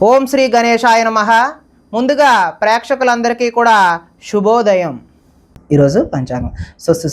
ఓం శ్రీ గణేశాయ నమః. ముందుగా ప్రేక్షకులందరికీ కూడా శుభోదయం. ఈరోజు పంచాంగం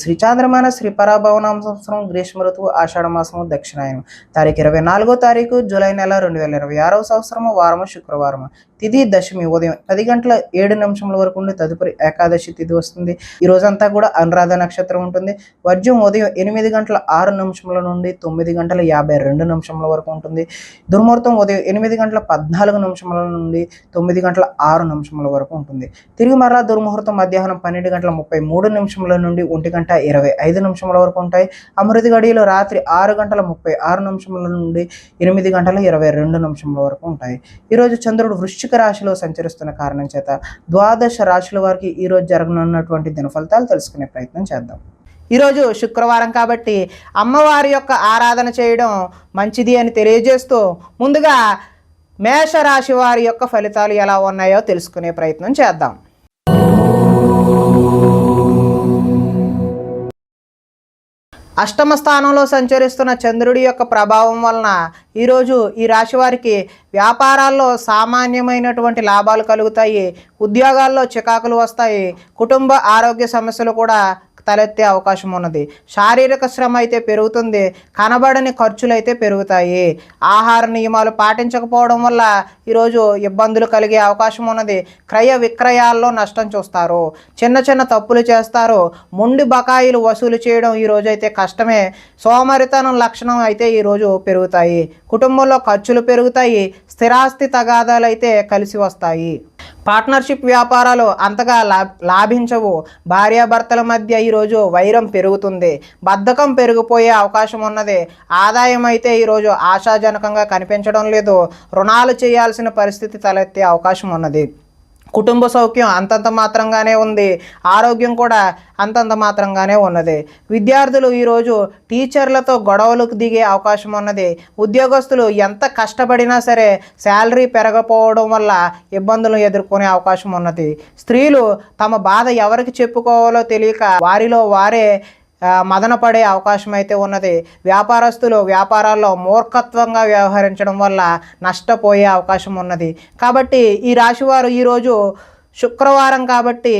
శ్రీ చాంద్రమాన శ్రీ పరాభవనామ సంవత్సరం గ్రీష్మ ఋతువు ఆషాఢ మాసము దక్షిణాయనం తారీఖు 24 జూలై నెల 2026 సంవత్సరము వారము శుక్రవారము. తిథి దశమి ఉదయం 10:07 వరకు ఉండి తదుపరి ఏకాదశి తిథి వస్తుంది. ఈ రోజంతా కూడా అనురాధ నక్షత్రం ఉంటుంది. వర్జ్యం ఉదయం 8:06 నుండి 9:52 వరకు ఉంటుంది. దుర్ముహూర్తం ఉదయం 8:14 నుండి 9:06 వరకు ఉంటుంది. తిరిగి మరలా దుర్ముహూర్తం మధ్యాహ్నం 12:33 నుండి 1:25 వరకు ఉంటాయి. అమృత గడియలు రాత్రి 6:36 నుండి 8:22 వరకు ఉంటాయి. ఈరోజు చంద్రుడు వృశ్చిక రాశిలో సంచరిస్తున్న కారణం చేత ద్వాదశ రాశుల వారికి ఈరోజు జరగనున్నటువంటి దిన ఫలితాలు తెలుసుకునే ప్రయత్నం చేద్దాం. ఈరోజు శుక్రవారం కాబట్టి అమ్మవారి యొక్క ఆరాధన చేయడం మంచిది అని తెలియజేస్తూ ముందుగా మేషరాశి వారి యొక్క ఫలితాలు ఎలా ఉన్నాయో తెలుసుకునే ప్రయత్నం చేద్దాం. అష్టమ స్థానంలో సంచరిస్తున్న చంద్రుడి యొక్క ప్రభావం వలన ఈరోజు ఈ రాశి వారికి వ్యాపారాల్లో సామాన్యమైనటువంటి లాభాలు కలుగుతాయి. ఉద్యోగాల్లో చికాకులు వస్తాయి. కుటుంబ ఆరోగ్య సమస్యలు కూడా తలెత్తే అవకాశం ఉన్నది. శారీరక శ్రమ అయితే పెరుగుతుంది. కనబడని ఖర్చులు అయితే పెరుగుతాయి. ఆహార నియమాలు పాటించకపోవడం వల్ల ఈరోజు ఇబ్బందులు కలిగే అవకాశం ఉన్నది. క్రయ విక్రయాల్లో నష్టం చూస్తారు. చిన్న చిన్న తప్పులు చేస్తారు. మొండి బకాయిలు వసూలు చేయడం ఈరోజు అయితే కష్టమే. సోమరితనం లక్షణం అయితే ఈరోజు పెరుగుతాయి. కుటుంబంలో ఖర్చులు పెరుగుతాయి. స్థిరాస్తి తగాదాలు అయితే కలిసి వస్తాయి. పార్ట్నర్షిప్ వ్యాపారాలు అంతగా లాభించవు. భార్యాభర్తల మధ్య ఈరోజు వైరం పెరుగుతుంది. బద్ధకం పెరిగిపోయే అవకాశం ఉన్నది. ఆదాయం అయితే ఈరోజు ఆశాజనకంగా కనిపించడం లేదు. రుణాలు చేయాల్సిన పరిస్థితి తలెత్తే అవకాశం ఉన్నది. కుటుంబ సౌఖ్యం అంతంత మాత్రంగానే ఉంది. ఆరోగ్యం కూడా అంతంత మాత్రంగానే ఉన్నది. విద్యార్థులు ఈరోజు టీచర్లతో గొడవలకు దిగే అవకాశం ఉన్నది. ఉద్యోగస్తులు ఎంత కష్టపడినా సరే శాలరీ పెరగకపోవడం వల్ల ఇబ్బందులు ఎదుర్కొనే అవకాశం ఉన్నది. స్త్రీలు తమ బాధ ఎవరికి చెప్పుకోవాలో తెలియక వారిలో వారే మదన పడే అవకాశం అయితే ఉన్నది. వ్యాపారస్తులు వ్యాపారాల్లో మూర్ఖత్వంగా వ్యవహరించడం వల్ల నష్టపోయే అవకాశం ఉన్నది. కాబట్టి ఈ రాశివారు ఈరోజు శుక్రవారం కాబట్టి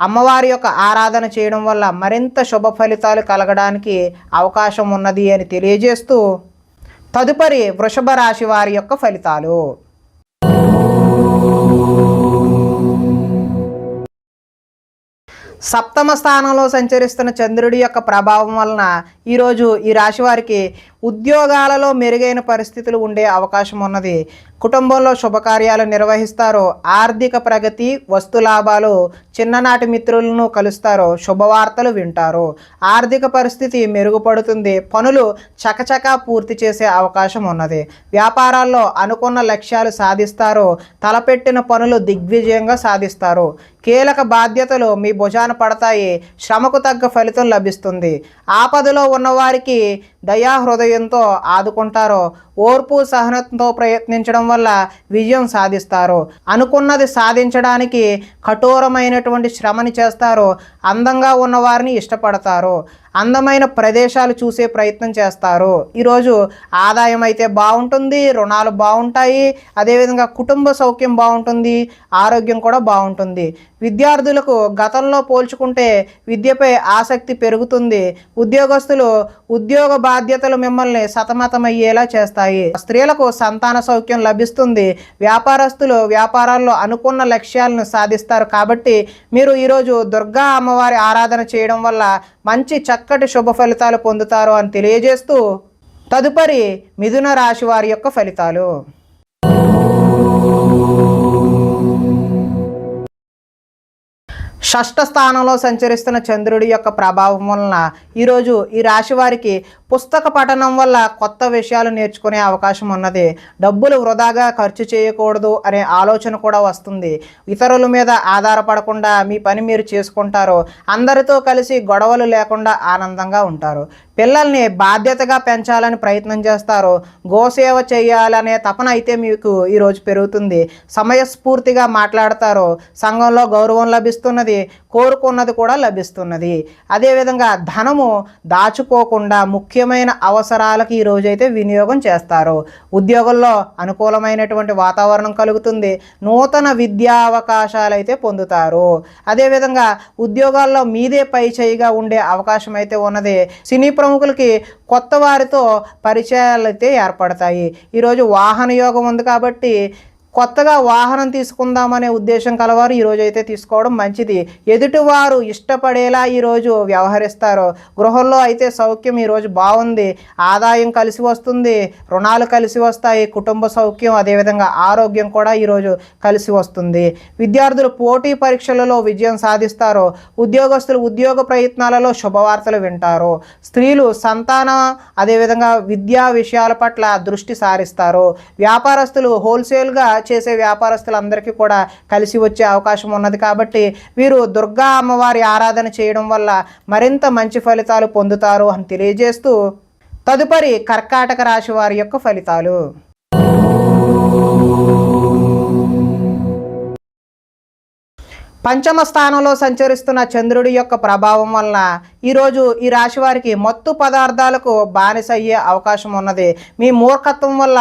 అమ్మవారి యొక్క ఆరాధన చేయడం వల్ల మరింత శుభ ఫలితాలు కలగడానికి అవకాశం ఉన్నది అని తెలియజేస్తూ తదుపరి వృషభ రాశి వారి యొక్క ఫలితాలు. సప్తమ స్థానంలో సంచరిస్తున్న చంద్రుడి యొక్క ప్రభావం వలన ఈరోజు ఈ రాశి వారికి ఉద్యోగాలలో మెరుగైన పరిస్థితులు ఉండే అవకాశం ఉన్నది. కుటుంబంలో శుభకార్యాలు నిర్వహిస్తారు. ఆర్థిక ప్రగతి, వస్తు లాభాలు, చిన్ననాటి మిత్రులను కలుస్తారు. శుభవార్తలు వింటారు. ఆర్థిక పరిస్థితి మెరుగుపడుతుంది. పనులు చకచకా పూర్తి చేసే అవకాశం ఉన్నది. వ్యాపారాల్లో అనుకున్న లక్ష్యాలు సాధిస్తారు. తలపెట్టిన పనులు దిగ్విజయంగా సాధిస్తారు. కీలక బాధ్యతలు మీ భుజాన పడతాయి. శ్రమకు తగ్గ ఫలితం లభిస్తుంది. ఆపదలో ఉన్నవారికి దయాహృదయంతో ఆదుకుంటారు. ఓర్పు సహనంతో ప్రయత్నించడం వల్ల విజయం సాధిస్తారు. అనుకున్నది సాధించడానికి కఠోరమైనటువంటి శ్రమని చేస్తారు. అందంగా ఉన్నవారిని ఇష్టపడతారు. అందమైన ప్రదేశాలు చూసే ప్రయత్నం చేస్తారు. ఈరోజు ఆదాయం అయితే బాగుంటుంది. రుణాలు బాగుంటాయి. అదేవిధంగా కుటుంబ సౌఖ్యం బాగుంటుంది. ఆరోగ్యం కూడా బాగుంటుంది. విద్యార్థులకు గతంలో పోల్చుకుంటే విద్యపై ఆసక్తి పెరుగుతుంది. ఉద్యోగస్తులు ఉద్యోగ బాధ్యతలు మిమ్మల్ని సతమతమయ్యేలా చేస్తాయి. స్త్రీలకు సంతాన సౌఖ్యం లభిస్తుంది. వ్యాపారస్తులు వ్యాపారాల్లో అనుకున్న లక్ష్యాలను సాధిస్తారు. కాబట్టి మీరు ఈరోజు దుర్గా అమ్మవారి ఆరాధన చేయడం వల్ల మంచి చక్కటి శుభ ఫలితాలు పొందుతారు అని తెలియజేస్తూ తదుపరి మిథున రాశి వారి యొక్క ఫలితాలు. షష్ఠ స్థానంలో సంచరిస్తున్న చంద్రుడి యొక్క ప్రభావం వలన ఈరోజు ఈ రాశి వారికి పుస్తక పఠనం వల్ల కొత్త విషయాలు నేర్చుకునే అవకాశం ఉన్నది. డబ్బులు వృధాగా ఖర్చు చేయకూడదు అనే ఆలోచన కూడా వస్తుంది. ఇతరుల మీద ఆధారపడకుండా మీ పని మీరు చేసుకుంటారు. అందరితో కలిసి గొడవలు లేకుండా ఆనందంగా ఉంటారు. పిల్లల్ని బాధ్యతగా పెంచాలని ప్రయత్నం చేస్తారు. గోసేవ చేయాలనే తపన అయితే మీకు ఈరోజు పెరుగుతుంది. సమయస్ఫూర్తిగా మాట్లాడతారు. సంఘంలో గౌరవం లభిస్తున్నది. కోరుకున్నది కూడా లభిస్తున్నది. అదేవిధంగా ధనము దాచుకోకుండా ముఖ్యమైన అవసరాలకు ఈ రోజైతే వినియోగం చేస్తారు. ఉద్యోగంలో అనుకూలమైనటువంటి వాతావరణం కలుగుతుంది. నూతన విద్యా అవకాశాలు అయితే పొందుతారు. అదేవిధంగా ఉద్యోగాల్లో మీదే పై చేయిగా ఉండే అవకాశం అయితే ఉన్నది. సినీ ప్రముఖులకి కొత్త వారితో పరిచయాలు అయితే ఏర్పడతాయి. ఈరోజు వాహన యోగం ఉంది కాబట్టి కొత్తగా వాహనం తీసుకుందామనే ఉద్దేశం కలవారు ఈరోజు అయితే తీసుకోవడం మంచిది. ఎదుటివారు ఇష్టపడేలా ఈరోజు వ్యవహరిస్తారు. గృహంలో అయితే సౌఖ్యం ఈరోజు బాగుంది. ఆదాయం కలిసి వస్తుంది, రుణాలు కలిసి వస్తాయి, కుటుంబ సౌఖ్యం అదేవిధంగా ఆరోగ్యం కూడా ఈరోజు కలిసి వస్తుంది. విద్యార్థులు పోటీ పరీక్షలలో విజయం సాధిస్తారు. ఉద్యోగస్తులు ఉద్యోగ ప్రయత్నాలలో శుభవార్తలు వింటారు. స్త్రీలు సంతానం అదేవిధంగా విద్యా విషయాల పట్ల దృష్టి సారిస్తారు. వ్యాపారస్తులు హోల్సేల్గా చేసే వ్యాపారస్తులందరికీ కూడా కలిసి వచ్చే అవకాశం ఉన్నది. కాబట్టి వీరు దుర్గా అమ్మవారి ఆరాధన చేయడం వల్ల మరింత మంచి ఫలితాలు పొందుతారు అని తెలియజేస్తూ తదుపరి కర్కాటక రాశి వారి యొక్క ఫలితాలు. పంచమ స్థానంలో సంచరిస్తున్న చంద్రుడి యొక్క ప్రభావం వలన ఈరోజు ఈ రాశి వారికి మత్తు పదార్థాలకు బానిస అయ్యే అవకాశం ఉన్నది. మీ మూర్ఖత్వం వల్ల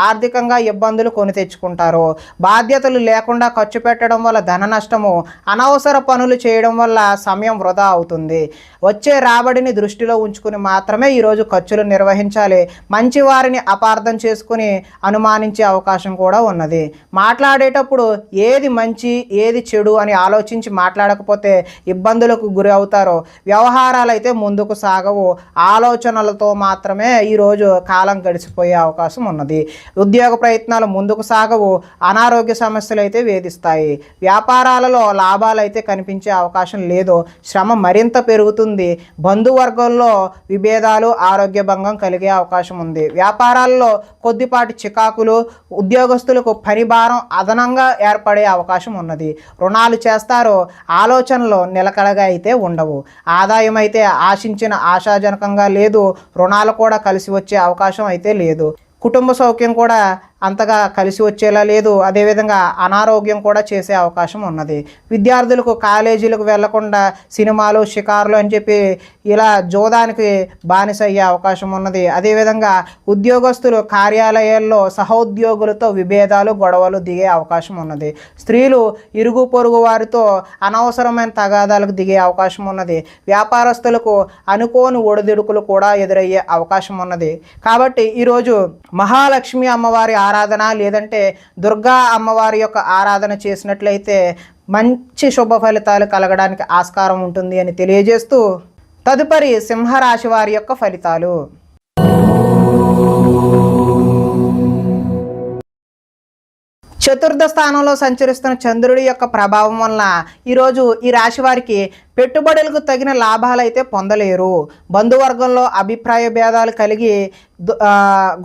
ఆర్థికంగా ఇబ్బందులు కొని తెచ్చుకుంటారు. బాధ్యతలు లేకుండా ఖర్చు పెట్టడం వల్ల ధన నష్టము, అనవసర పనులు చేయడం వల్ల సమయం వృధా అవుతుంది. వచ్చే రాబడిని దృష్టిలో ఉంచుకుని మాత్రమే ఈరోజు ఖర్చులు నిర్వహించాలి. మంచి వారిని అపార్థం చేసుకుని అనుమానించే అవకాశం కూడా ఉన్నది. మాట్లాడేటప్పుడు ఏది మంచి ఏది చెడు అని ఆలోచించి మాట్లాడకపోతే ఇబ్బందులకు గురి అవుతారు. వ్యవహారాలు అయితే ముందుకు సాగవు. ఆలోచనలతో మాత్రమే ఈరోజు కాలం గడిచిపోయే అవకాశం ఉన్నది. ఉద్యోగ ప్రయత్నాలు ముందుకు సాగవు. అనారోగ్య సమస్యలు అయితే వేధిస్తాయి. వ్యాపారాలలో లాభాలు అయితే కనిపించే అవకాశం లేదు. శ్రమ మరింత పెరుగుతుంది. బంధువర్గంలో విభేదాలు, ఆరోగ్య భంగం కలిగే అవకాశం ఉంది. వ్యాపారాల్లో కొద్దిపాటి చికాకులు, ఉద్యోగస్తులకు పని భారం అదనంగా ఏర్పడే అవకాశం ఉన్నది. రుణాలు చేస్తారో ఆలోచనలు నిలకడగా అయితే ఉండవు. ఆదాయం అయితే ఆశించిన ఆశాజనకంగా లేదు. రుణాలు కూడా కలిసి వచ్చే అవకాశం అయితే లేదు. కుటుంబ సౌఖ్యం కూడా అంతగా కలిసి వచ్చేలా లేదు. అదేవిధంగా అనారోగ్యం కూడా చేసే అవకాశం ఉన్నది. విద్యార్థులకు కాలేజీలకు వెళ్లకుండా సినిమాలు, షికారులు అని చెప్పి ఇలా జోదానికి బానిస అయ్యే అవకాశం ఉన్నది. అదేవిధంగా ఉద్యోగస్తులు కార్యాలయాల్లో సహోద్యోగులతో విభేదాలు, గొడవలు దిగే అవకాశం ఉన్నది. స్త్రీలు ఇరుగు పొరుగు వారితో అనవసరమైన తగాదాలకు దిగే అవకాశం ఉన్నది. వ్యాపారస్తులకు అనుకోని ఒడిదుడుకులు కూడా ఎదురయ్యే అవకాశం ఉన్నది. కాబట్టి ఈరోజు మహాలక్ష్మి అమ్మవారి ఆరాధన లేదంటే దుర్గా అమ్మవారి యొక్క ఆరాధన చేసినట్లయితే మంచి శుభ ఫలితాలు కలగడానికి ఆస్కారం ఉంటుంది అని తెలియజేస్తూ తదుపరి సింహరాశి వారి యొక్క ఫలితాలు. చతుర్థ స్థానంలో సంచరిస్తున్న చంద్రుడి యొక్క ప్రభావం వలన ఈరోజు ఈ రాశి వారికి పెట్టుబడులకు తగిన లాభాలు అయితే పొందలేరు. బంధువర్గంలో అభిప్రాయ భేదాలు కలిగి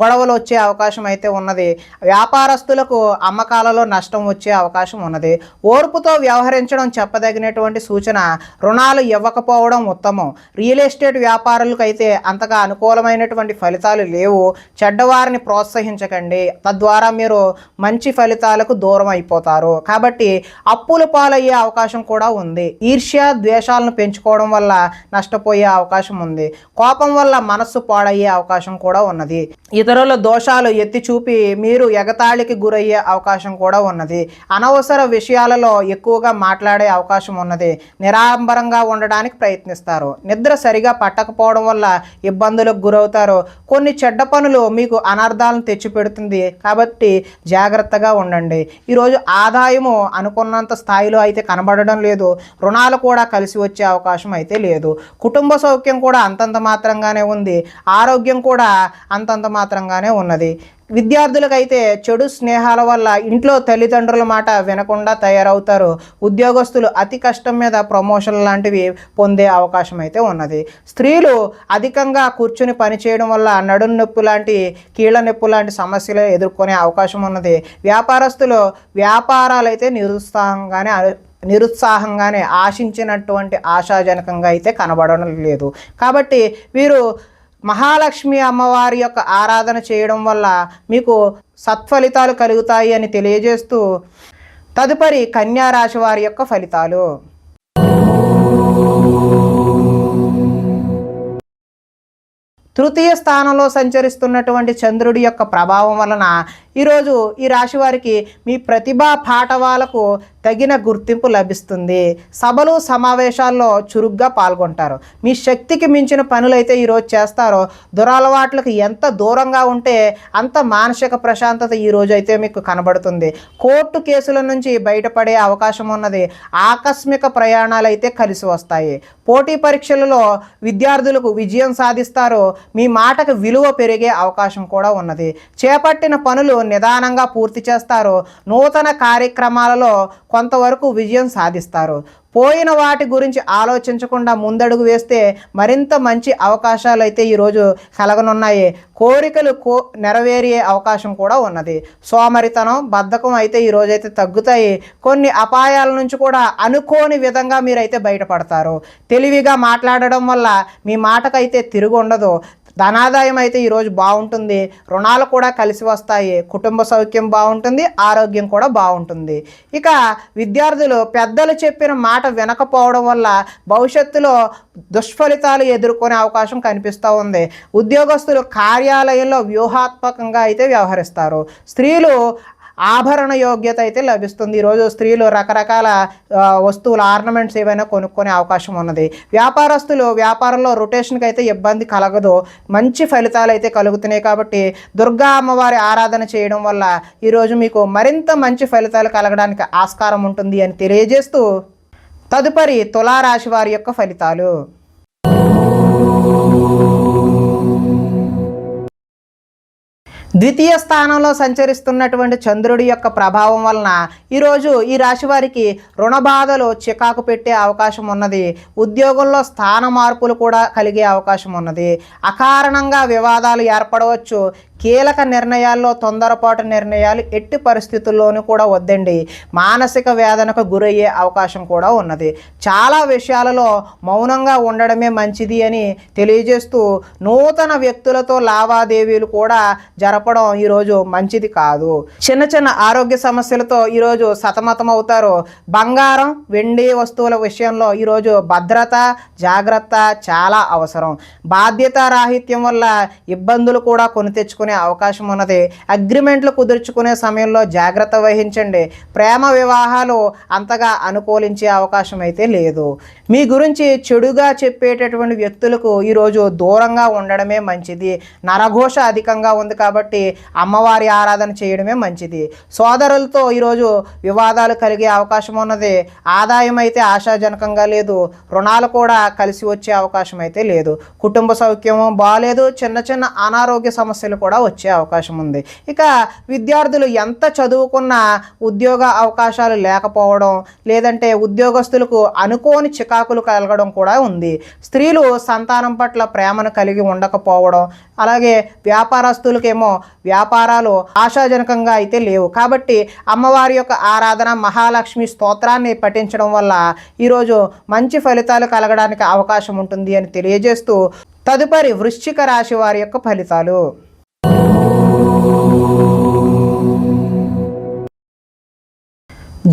గొడవలు వచ్చే అవకాశం అయితే ఉన్నది. వ్యాపారస్తులకు అమ్మకాలలో నష్టం వచ్చే అవకాశం ఉన్నది. ఓర్పుతో వ్యవహరించడం చెప్పదగినటువంటి సూచన. రుణాలు ఇవ్వకపోవడం ఉత్తమం. రియల్ ఎస్టేట్ వ్యాపారులకు అయితే అంతగా అనుకూలమైనటువంటి ఫలితాలు లేవు. చెడ్డవారిని ప్రోత్సహించకండి, తద్వారా మీరు మంచి ఫలితాలకు దూరం అయిపోతారు. కాబట్టి అప్పుల పాలయ్యే అవకాశం కూడా ఉంది. ఈర్ష్య, ద్వేషాలను పెంచుకోవడం వల్ల నష్టపోయే అవకాశం ఉంది. కోపం వల్ల మనస్సు పాడయ్యే అవకాశం కూడా ఉన్నది. ఇతరుల దోషాలు ఎత్తి చూపి మీరు ఎగతాళికి గురయ్యే అవకాశం కూడా ఉన్నది. అనవసర విషయాలలో ఎక్కువగా మాట్లాడే అవకాశం ఉన్నది. నిరాడంబరంగా ఉండడానికి ప్రయత్నిస్తారు. నిద్ర సరిగా పట్టకపోవడం వల్ల ఇబ్బందులకు గురవుతారు. కొన్ని చెడ్డ పనులు మీకు అనర్థాలను తెచ్చిపెడుతుంది. కాబట్టి జాగ్రత్తగా ఉండండి. ఈరోజు ఆదాయము అనుకున్నంత స్థాయిలో అయితే కనబడడం లేదు. రుణాలు కూడా కలిసి వచ్చే అవకాశం అయితే లేదు. కుటుంబ సౌఖ్యం కూడా అంతంత మాత్రంగానే ఉంది. ఆరోగ్యం కూడా అంతంత మాత్రంగానే ఉన్నది. విద్యార్థులకైతే చెడు స్నేహాల వల్ల ఇంట్లో తల్లిదండ్రుల మాట వినకుండా తయారవుతారు. ఉద్యోగస్తులు అతి కష్టం మీద ప్రమోషన్ లాంటివి పొందే అవకాశం అయితే ఉన్నది. స్త్రీలు అధికంగా కూర్చుని పనిచేయడం వల్ల నడుం నొప్పి లాంటి, కీళ్ళ నొప్పి లాంటి సమస్యలు ఎదుర్కొనే అవకాశం ఉన్నది. వ్యాపారస్తులు వ్యాపారాలు అయితే నిరుత్సాహంగానే ఆశించినటువంటి ఆశాజనకంగా అయితే కనబడడం లేదు. కాబట్టి వీరు మహాలక్ష్మి అమ్మవారి యొక్క ఆరాధన చేయడం వల్ల మీకు సత్ఫలితాలు కలుగుతాయి అని తెలియజేస్తూ తదుపరి కన్యా రాశి వారి యొక్క ఫలితాలు. తృతీయ స్థానంలో సంచరిస్తున్నటువంటి చంద్రుడి యొక్క ప్రభావం వలన ఈరోజు ఈ రాశి వారికి మీ ప్రతిభా పాఠవాలకు తగిన గుర్తింపు లభిస్తుంది. సభలు సమావేశాల్లో చురుగ్గా పాల్గొంటారు. మీ శక్తికి మించిన పనులైతే ఈరోజు చేస్తారో. దురలవాట్లకు ఎంత దూరంగా ఉంటే అంత మానసిక ప్రశాంతత ఈరోజు అయితే మీకు కనబడుతుంది. కోర్టు కేసుల నుంచి బయటపడే అవకాశం ఉన్నది. ఆకస్మిక ప్రయాణాలు అయితే కలిసి వస్తాయి. పోటీ పరీక్షలలో విద్యార్థులకు విజయం సాధిస్తారు. మీ మాటకు విలువ పెరిగే అవకాశం కూడా ఉన్నది. చేపట్టిన పనులు నిదానంగా పూర్తి చేస్తారు. నూతన కార్యక్రమాలలో కొంతవరకు విజయం సాధిస్తారు. పోయిన వాటి గురించి ఆలోచించకుండా ముందడుగు వేస్తే మరింత మంచి అవకాశాలు అయితే ఈరోజు కలగనున్నాయి. కోరికలు నెరవేరే అవకాశం కూడా ఉన్నది. సోమరితనం, బద్ధకం అయితే ఈరోజైతే తగ్గుతాయి. కొన్ని అపాయాల నుంచి కూడా అనుకోని విధంగా మీరైతే బయటపడతారు. తెలివిగా మాట్లాడడం వల్ల మీ మాటకైతే తిరుగు ఉండదు. ధనాదాయం అయితే ఈరోజు బాగుంటుంది. రుణాలు కూడా కలిసి వస్తాయి. కుటుంబ సౌఖ్యం బాగుంటుంది. ఆరోగ్యం కూడా బాగుంటుంది. ఇక విద్యార్థులు పెద్దలు చెప్పిన మాట వినకపోవడం వల్ల భవిష్యత్తులో దుష్ఫలితాలు ఎదుర్కొనే అవకాశం కనిపిస్తూ ఉంది. ఉద్యోగస్తులు కార్యాలయంలో వ్యూహాత్మకంగా అయితే వ్యవహరిస్తారు. స్త్రీలు ఆభరణ యోగ్యత అయితే లభిస్తుంది. ఈరోజు స్త్రీలు రకరకాల వస్తువులు, ఆర్నమెంట్స్ ఏవైనా కొనుక్కునే అవకాశం ఉన్నది. వ్యాపారస్తులు వ్యాపారంలో రొటేషన్కి అయితే ఇబ్బంది కలగదు. మంచి ఫలితాలు అయితే కలుగుతున్నాయి. కాబట్టి దుర్గా అమ్మవారి ఆరాధన చేయడం వల్ల ఈరోజు మీకు మరింత మంచి ఫలితాలు కలగడానికి ఆస్కారం ఉంటుంది అని తెలియజేస్తూ తదుపరి తులారాశి వారి యొక్క ఫలితాలు. ద్వితీయ స్థానంలో సంచరిస్తున్నటువంటి చంద్రుడి యొక్క ప్రభావం వలన ఈరోజు ఈ రాశి వారికి రుణ బాధలు చికాకు పెట్టే అవకాశం ఉన్నది. ఉద్యోగంలో స్థాన మార్పులు కూడా కలిగే అవకాశం ఉన్నది. అకారణంగా వివాదాలు ఏర్పడవచ్చు. కీలక నిర్ణయాల్లో తొందరపాటు నిర్ణయాలు ఎట్టి పరిస్థితుల్లోనూ కూడా వద్దండి. మానసిక వేదనకు గురయ్యే అవకాశం కూడా ఉన్నది. చాలా విషయాలలో మౌనంగా ఉండడమే మంచిది అని తెలియజేస్తూ నూతన వ్యక్తులతో లావాదేవీలు కూడా జరపడం ఈరోజు మంచిది కాదు. చిన్న చిన్న ఆరోగ్య సమస్యలతో ఈరోజు సతమతం అవుతారు. బంగారం, వెండి వస్తువుల విషయంలో ఈరోజు భద్రత, జాగ్రత్త చాలా అవసరం. బాధ్యత రాహిత్యం వల్ల ఇబ్బందులు కూడా కొని తెచ్చుకునే అవకాశం ఉన్నది. అగ్రిమెంట్లు కుదుర్చుకునే సమయంలో జాగ్రత్త వహించండి. ప్రేమ వివాహాలు అంతగా అనుకూలించే అవకాశం అయితే లేదు. మీ గురించి చెడుగా చెప్పేటటువంటి వ్యక్తులకు ఈరోజు దూరంగా ఉండడమే మంచిది. నరఘోష అధికంగా ఉంది కాబట్టి అమ్మవారి ఆరాధన చేయడమే మంచిది. సోదరులతో ఈరోజు వివాదాలు కలిగే అవకాశం ఉన్నది. ఆదాయం అయితే ఆశాజనకంగా లేదు. రుణాలు కూడా కలిసి వచ్చే అవకాశం అయితే లేదు. కుటుంబ సౌఖ్యము బాగాలేదు. చిన్న చిన్న అనారోగ్య సమస్యలు కూడా వచ్చే అవకాశం ఉంది. ఇక విద్యార్థులు ఎంత చదువుకున్నా ఉద్యోగ అవకాశాలు లేకపోవడం, లేదంటే ఉద్యోగస్తులకు అనుకోని చికాకులు కలగడం కూడా ఉంది. స్త్రీలు సంతానం పట్ల ప్రేమను కలిగి ఉండకపోవడం, అలాగే వ్యాపారస్తులకేమో వ్యాపారాలు ఆశాజనకంగా అయితే లేవు. కాబట్టి అమ్మవారి యొక్క ఆరాధన, మహాలక్ష్మి స్తోత్రాన్ని పఠించడం వల్ల ఈరోజు మంచి ఫలితాలు కలగడానికి అవకాశం ఉంటుంది అని తెలియజేస్తూ తదుపరి వృశ్చిక రాశి వారి యొక్క ఫలితాలు.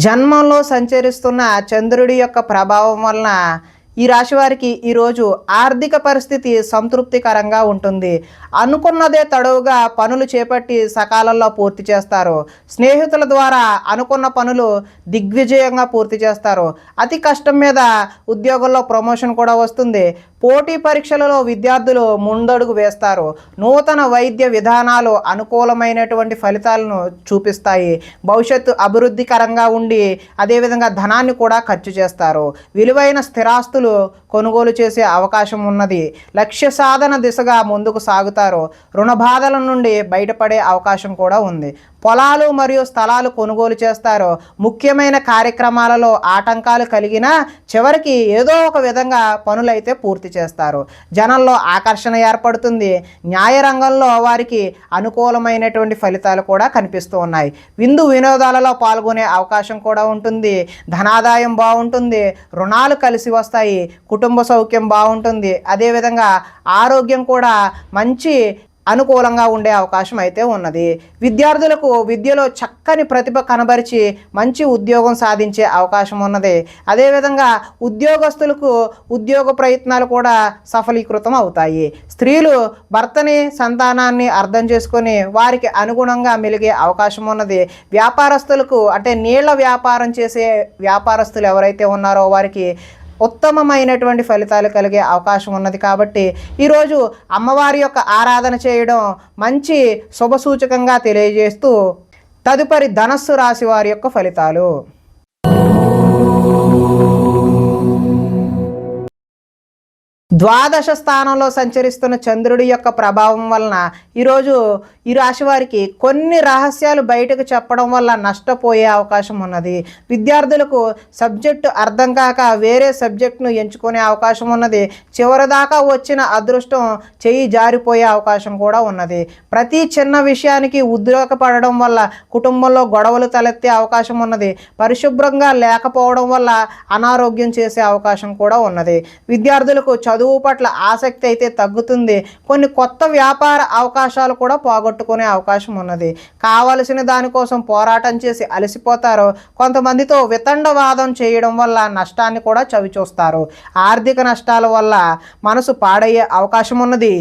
జన్మంలో సంచరిస్తున్న చంద్రుడి యొక్క ప్రభావం వలన ఈ రాశి వారికి ఈరోజు ఆర్థిక పరిస్థితి సంతృప్తికరంగా ఉంటుంది. అనుకున్నదే తడవుగా పనులు చేపట్టి సకాలంలో పూర్తి చేస్తారు. స్నేహితుల ద్వారా అనుకున్న పనులు దిగ్విజయంగా పూర్తి చేస్తారు. అతి కష్టం మీద ఉద్యోగంలో ప్రమోషన్ కూడా వస్తుంది. పోటీ పరీక్షలలో విద్యార్థులు ముందడుగు వేస్తారు. నూతన వైద్య విధానాలు అనుకూలమైనటువంటి ఫలితాలను చూపిస్తాయి. భవిష్యత్తు అభివృద్ధికరంగా ఉండి అదేవిధంగా ధనాన్ని కూడా ఖర్చు చేస్తారు. విలువైన స్థిరాస్తులు కొనుగోలు చేసే అవకాశం ఉన్నది. లక్ష్య సాధన దిశగా ముందుకు సాగుతారు. రుణ బాధల నుండి బయటపడే అవకాశం కూడా ఉంది. పొలాలు మరియు స్థలాలు కొనుగోలు చేస్తారు. ముఖ్యమైన కార్యక్రమాలలో ఆటంకాలు కలిగినా చివరికి ఏదో ఒక విధంగా పనులైతే పూర్తి చేస్తారు. జనంలో ఆకర్షణ ఏర్పడుతుంది. న్యాయ రంగంలో వారికి అనుకూలమైనటువంటి ఫలితాలు కూడా కనిపిస్తూ ఉన్నాయి. విందు వినోదాలలో పాల్గొనే అవకాశం కూడా ఉంటుంది. ధనాదాయం బాగుంటుంది. రుణాలు కలిసి వస్తాయి. కుటుంబ సౌఖ్యం బాగుంటుంది. అదేవిధంగా ఆరోగ్యం కూడా మంచి అనుకూలంగా ఉండే అవకాశం అయితే ఉన్నది. విద్యార్థులకు విద్యలో చక్కని ప్రతిభ కనబరిచి మంచి ఉద్యోగం సాధించే అవకాశం ఉన్నది. అదేవిధంగా ఉద్యోగస్తులకు ఉద్యోగ ప్రయత్నాలు కూడా సఫలీకృతం అవుతాయి. స్త్రీలు భర్తని సంతానాన్ని అర్థం చేసుకొని వారికి అనుగుణంగా మెలిగే అవకాశం ఉన్నది. వ్యాపారస్తులకు అంటే నీళ్ల వ్యాపారం చేసే వ్యాపారస్తులు ఎవరైతే ఉన్నారో వారికి ఉత్తమమైనటువంటి ఫలితాలు కలిగే అవకాశం ఉన్నది. కాబట్టి ఈరోజు అమ్మవారి యొక్క ఆరాధన చేయడం మంచి శుభసూచకంగా తెలియజేస్తూ తదుపరి ధనస్సు రాశి వారి యొక్క ఫలితాలు. ద్వాదశ స్థానంలో సంచరిస్తున్న చంద్రుడి యొక్క ప్రభావం వలన ఈరోజు ఈ రాశి వారికి కొన్ని రహస్యాలు బయటకు చెప్పడం వల్ల నష్టపోయే అవకాశం ఉన్నది. విద్యార్థులకు సబ్జెక్టు అర్థం కాక వేరే సబ్జెక్టును ఎంచుకునే అవకాశం ఉన్నది. చివరిదాకా వచ్చిన అదృష్టం చెయ్యి జారిపోయే అవకాశం కూడా ఉన్నది. ప్రతి చిన్న విషయానికి ఉద్రేకపడడం వల్ల కుటుంబంలో గొడవలు తలెత్తే అవకాశం ఉన్నది. పరిశుభ్రంగా లేకపోవడం వల్ల అనారోగ్యం చేసే అవకాశం కూడా ఉన్నది. విద్యార్థులకు చదువు పట్ల ఆసక్తి అయితే తగ్గుతుంది. కొన్ని కొత్త వ్యాపార అవకాశాలు కూడా పోగొట్టుకునే అవకాశం ఉన్నది. కావలసిన దానికోసం పోరాటం చేసి అలసిపోతారు. కొంతమందితో వితండవాదం చేయడం వల్ల నష్టాన్ని కూడా చవిచూస్తారు. ఆర్థిక నష్టాల వల్ల మనసు పాడయ్యే అవకాశం ఉన్నది.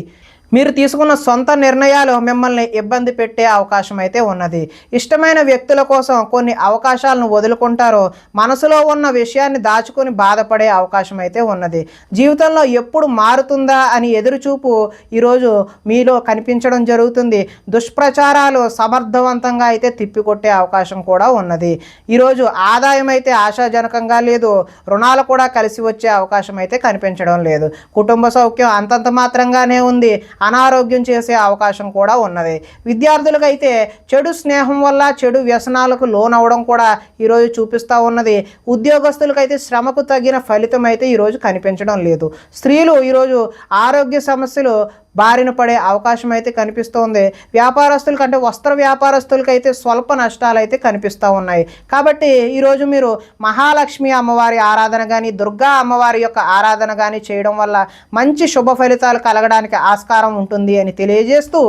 మీరు తీసుకున్న సొంత నిర్ణయాలు మిమ్మల్ని ఇబ్బంది పెట్టే అవకాశం అయితే ఉన్నది. ఇష్టమైన వ్యక్తుల కోసం కొన్ని అవకాశాలను వదులుకుంటారు. మనసులో ఉన్న విషయాన్ని దాచుకొని బాధపడే అవకాశం అయితే ఉన్నది. జీవితంలో ఎప్పుడు మారుతుందా అని ఎదురుచూపు ఈరోజు మీలో కనిపించడం జరుగుతుంది. దుష్ప్రచారాలు సమర్థవంతంగా అయితే తిప్పికొట్టే అవకాశం కూడా ఉన్నది. ఈరోజు ఆదాయం అయితే ఆశాజనకంగా లేదు. రుణాలు కూడా కలిసి వచ్చే అవకాశం అయితే కనిపించడం లేదు. కుటుంబ సౌఖ్యం అంతంత మాత్రంగానే ఉంది. అనారోగ్యం చేసే అవకాశం కూడా ఉన్నది. విద్యార్థులకైతే చెడు స్నేహం వల్ల చెడు వ్యసనాలకు లోనవడం కూడా ఈరోజు చూపిస్తూ ఉన్నది. ఉద్యోగస్తులకైతే శ్రమకు తగిన ఫలితం అయితే ఈరోజు కనిపించడం లేదు. స్త్రీలు ఈరోజు ఆరోగ్య సమస్యలు బారిన పడే అవకాశం అయితే కనిపిస్తోంది. వ్యాపారస్తులకి అంటే వస్త్ర వ్యాపారస్తులకైతే స్వల్ప నష్టాలు అయితే కనిపిస్తూ ఉన్నాయి. కాబట్టి ఈరోజు మీరు మహాలక్ష్మి అమ్మవారి ఆరాధన కానీ దుర్గా అమ్మవారి యొక్క ఆరాధన కానీ చేయడం వల్ల మంచి శుభ ఫలితాలు కలగడానికి ఆస్కారం ఉంటుంది అని తెలియజేస్తూ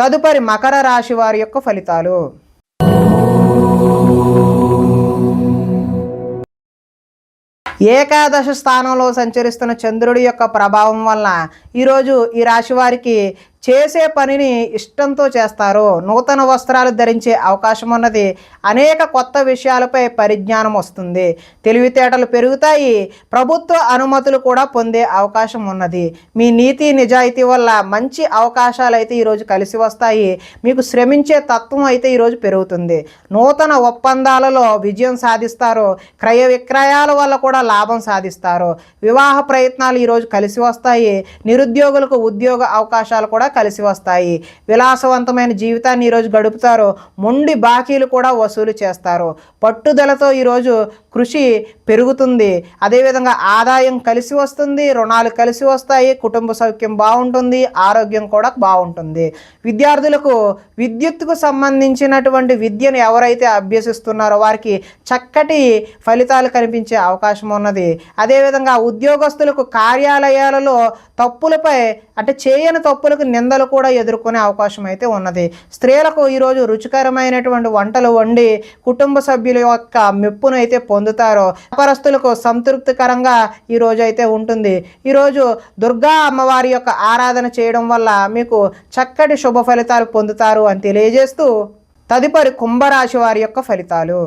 తదుపరి మకర రాశి వారి యొక్క ఫలితాలు. ఏకాదశ స్థానంలో సంచరిస్తున్న చంద్రుడి యొక్క ప్రభావం వలన ఈరోజు ఈ రాశి వారికి చేసే పనిని ఇష్టంతో చేస్తారు. నూతన వస్త్రాలు ధరించే అవకాశం ఉన్నది. అనేక కొత్త విషయాలపై పరిజ్ఞానం వస్తుంది. తెలివితేటలు పెరుగుతాయి. ప్రభుత్వ అనుమతులు కూడా పొందే అవకాశం ఉన్నది. మీ నీతి నిజాయితీ వల్ల మంచి అవకాశాలు అయితే ఈరోజు కలిసి వస్తాయి. మీకు శ్రమించే తత్వం అయితే ఈరోజు పెరుగుతుంది. నూతన ఒప్పందాలలో విజయం సాధిస్తారు. క్రయ విక్రయాల వల్ల కూడా లాభం సాధిస్తారు. వివాహ ప్రయత్నాలు ఈరోజు కలిసి వస్తాయి. నిరుద్యోగులకు ఉద్యోగ అవకాశాలు కూడా కలిసి వస్తాయి. విలాసవంతమైన జీవితాన్ని ఈరోజు గడుపుతారు. మొండి బాకీలు కూడా వసూలు చేస్తారు. పట్టుదలతో ఈరోజు కృషి పెరుగుతుంది. అదేవిధంగా ఆదాయం కలిసి వస్తుంది. రుణాలు కలిసి వస్తాయి. కుటుంబ సౌఖ్యం బాగుంటుంది. ఆరోగ్యం కూడా బాగుంటుంది. విద్యార్థులకు విద్యుత్తుకు సంబంధించినటువంటి విద్యను ఎవరైతే అభ్యసిస్తున్నారో వారికి చక్కటి ఫలితాలు కనిపించే అవకాశం ఉన్నది. అదేవిధంగా ఉద్యోగస్తులకు కార్యాలయాలలో తప్పులపై అంటే చేయని తప్పులకు నిందలు కూడా ఎదుర్కొనే అవకాశం అయితే ఉన్నది. స్త్రీలకు ఈరోజు రుచికరమైనటువంటి వంటలు వండి కుటుంబ సభ్యుల యొక్క మెప్పును అయితే పొందుతారు. వ్యాపారస్తులకు సంతృప్తికరంగా ఈరోజు అయితే ఉంటుంది. ఈరోజు దుర్గా అమ్మవారి యొక్క ఆరాధన చేయడం వల్ల మీకు చక్కటి శుభ ఫలితాలు పొందుతారు అని తెలియజేస్తూ తదుపరి కుంభరాశి వారి యొక్క ఫలితాలు.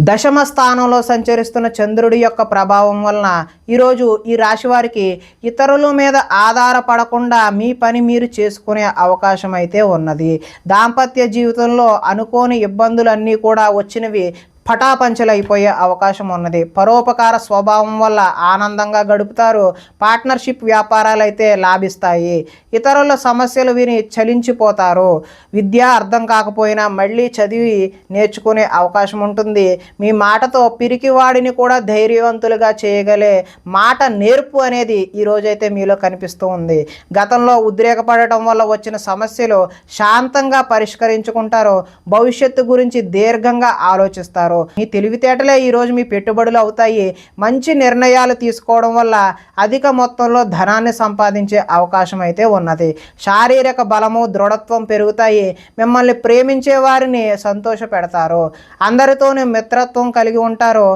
దశమ స్థానంలో సంచరిస్తున్న చంద్రుడి యొక్క ప్రభావం వలన ఈరోజు ఈ రాశి వారికి ఇతరుల మీద ఆధారపడకుండా మీ పని మీరు చేసుకునే అవకాశం అయితే ఉన్నది. దాంపత్య జీవితంలో అనుకోని ఇబ్బందులన్నీ కూడా వచ్చినవి పటాపంచలైపోయే అవకాశం ఉన్నది. పరోపకార స్వభావం వల్ల ఆనందంగా గడుపుతారు. పార్ట్నర్షిప్ వ్యాపారాలు అయితే లాభిస్తాయి. ఇతరుల సమస్యలు విని చలించిపోతారు. విద్య అర్థం కాకపోయినా మళ్ళీ చదివి నేర్చుకునే అవకాశం ఉంటుంది. మీ మాటతో పిరికివాడిని కూడా ధైర్యవంతులుగా చేయగలే మాట నేర్పు అనేది ఈరోజైతే మీలో కనిపిస్తూ ఉంది. గతంలో ఉద్రేకపడటం వల్ల వచ్చిన సమస్యలు శాంతంగా పరిష్కరించుకుంటారు. భవిష్యత్తు గురించి దీర్ఘంగా ఆలోచిస్తారు. పొందుతారు. మీ తెలివితేటలే ఈరోజు మీ పెట్టుబడులు అవుతాయి. మంచి నిర్ణయాలు తీసుకోవడం వల్ల అధిక మొత్తంలో ధనాన్ని సంపాదించే అవకాశం అయితే ఉన్నది. శారీరక బలము దృఢత్వం పెరుగుతాయి. మిమ్మల్ని ప్రేమించే వారిని సంతోష పెడతారు. అందరితోనూ మిత్రత్వం కలిగి ఉంటారు.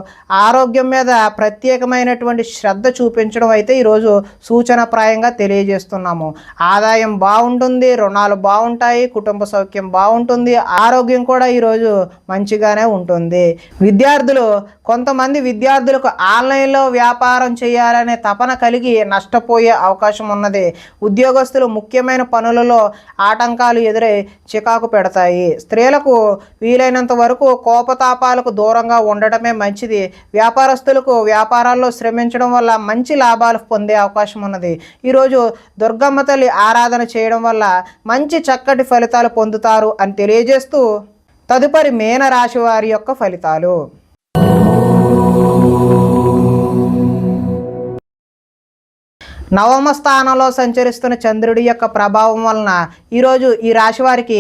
ఆరోగ్యం మీద ప్రత్యేకమైనటువంటి శ్రద్ధ చూపించడం అయితే ఈరోజు సూచనప్రాయంగా తెలియజేస్తున్నాము. ఆదాయం బాగుంటుంది, రుణాలు బాగుంటాయి, కుటుంబ సౌఖ్యం బాగుంటుంది, ఆరోగ్యం కూడా ఈరోజు మంచిగానే ఉంటుంది. కొంతమంది విద్యార్థులకు ఆన్లైన్లో వ్యాపారం చేయాలనే తపన కలిగి నష్టపోయే అవకాశం ఉన్నది. ఉద్యోగస్తులు ముఖ్యమైన పనులలో ఆటంకాలు ఎదురై చికాకు పెడతాయి. స్త్రీలకు వీలైనంత వరకు కోపతాపాలకు దూరంగా ఉండటమే మంచిది. వ్యాపారస్తులకు వ్యాపారాల్లో శ్రమించడం వల్ల మంచి లాభాలు పొందే అవకాశం ఉన్నది. ఈరోజు దుర్గమ్మ తల్లి ఆరాధన చేయడం వల్ల మంచి చక్కటి ఫలితాలు పొందుతారు అని తెలియజేస్తూ తదుపరి మీనరాశి వారి యొక్క ఫలితాలు. నవమ స్థానంలో సంచరిస్తున్న చంద్రుడి యొక్క ప్రభావం వలన ఈరోజు ఈ రాశి వారికి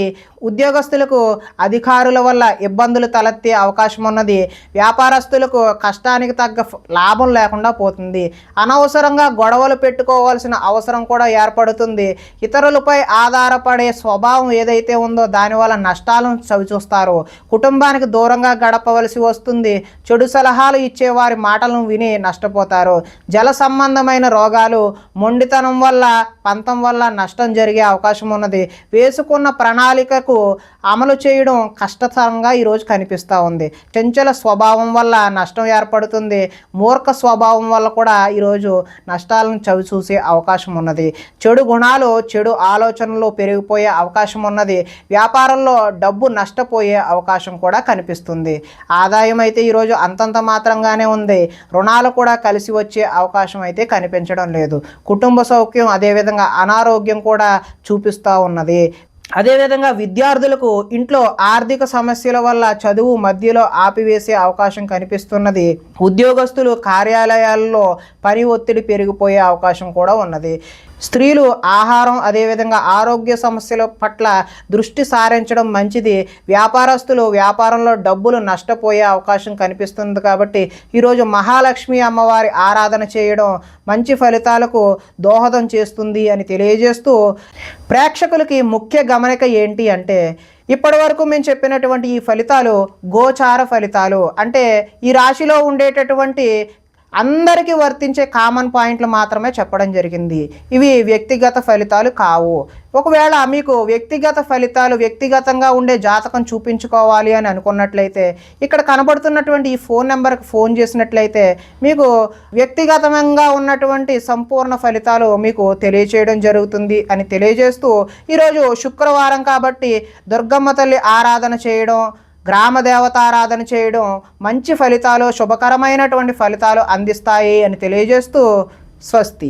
ఉద్యోగస్తులకు అధికారుల వల్ల ఇబ్బందులు తలెత్తే అవకాశం ఉన్నది. వ్యాపారస్తులకు కష్టానికి తగ్గ లాభం లేకుండా పోతుంది. అనవసరంగా గొడవలు పెట్టుకోవాల్సిన అవసరం కూడా ఏర్పడుతుంది. ఇతరులపై ఆధారపడే స్వభావం ఏదైతే ఉందో దానివల్ల నష్టాలను చవిచూస్తారు. కుటుంబానికి దూరంగా గడపవలసి వస్తుంది. చెడు సలహాలు ఇచ్చే వారి మాటలను విని నష్టపోతారు. జల సంబంధమైన రోగాలు, మొండితనం వల్ల, పంతం వల్ల నష్టం జరిగే అవకాశం ఉన్నది. వేసుకున్న ప్రణాళికకు అమలు చేయడం కష్టతరంగా ఈరోజు కనిపిస్తూ ఉంది. చంచల స్వభావం వల్ల నష్టం ఏర్పడుతుంది. మూర్ఖ స్వభావం వల్ల కూడా ఈరోజు నష్టాలను చవిచూసే అవకాశం ఉన్నది. చెడు గుణాలు, చెడు ఆలోచనలు పెరిగిపోయే అవకాశం ఉన్నది. వ్యాపారంలో డబ్బు నష్టపోయే అవకాశం కూడా కనిపిస్తుంది. ఆదాయం అయితే ఈరోజు అంతంత మాత్రంగానే ఉంది. రుణాలు కూడా కలిసి వచ్చే అవకాశం అయితే కనిపించడం లేదు. కుటుంబ సౌఖ్యం అదేవిధంగా అనారోగ్యం కూడా చూపిస్తూ ఉన్నది. అదేవిధంగా విద్యార్థులకు ఇంట్లో ఆర్థిక సమస్యల వల్ల చదువు మధ్యలో ఆపివేసే అవకాశం కనిపిస్తున్నది. ఉద్యోగస్తులు కార్యాలయాల్లో పని ఒత్తిడి పెరిగిపోయే అవకాశం కూడా ఉన్నది. స్త్రీలు ఆహారం అదేవిధంగా ఆరోగ్య సమస్యల పట్ల దృష్టి సారించడం మంచిది. వ్యాపారస్తులు వ్యాపారంలో డబ్బులు నష్టపోయే అవకాశం కనిపిస్తుంది. కాబట్టి ఈరోజు మహాలక్ష్మి అమ్మవారి ఆరాధన చేయడం మంచి ఫలితాలకు దోహదం చేస్తుంది అని తెలియజేస్తూ ప్రేక్షకులకి ముఖ్య గమనిక ఏంటి అంటే ఇప్పటి వరకు మేము చెప్పినటువంటి ఈ ఫలితాలు గోచార ఫలితాలు, అంటే ఈ రాశిలో ఉండేటటువంటి అందరికీ వర్తించే కామన్ పాయింట్లు మాత్రమే చెప్పడం జరిగింది. ఇవి వ్యక్తిగత ఫలితాలు కావు. ఒకవేళ మీకు వ్యక్తిగత ఫలితాలు, వ్యక్తిగతంగా ఉండే జాతకం చూపించుకోవాలి అని అనుకున్నట్లయితే ఇక్కడ కనబడుతున్నటువంటి ఈ ఫోన్ నెంబర్కి ఫోన్ చేసినట్లయితే మీకు వ్యక్తిగతంగా ఉన్నటువంటి సంపూర్ణ ఫలితాలు మీకు తెలియచేయడం జరుగుతుంది అని తెలియజేస్తూ ఈరోజు శుక్రవారం కాబట్టి దుర్గమ్మ తల్లి ఆరాధన చేయడం, గ్రామ దేవతారాధన చేయడం మంచి ఫలితాలు, శుభకరమైనటువంటి ఫలితాలు అందిస్తాయి అని తెలియజేస్తూ స్వస్తి.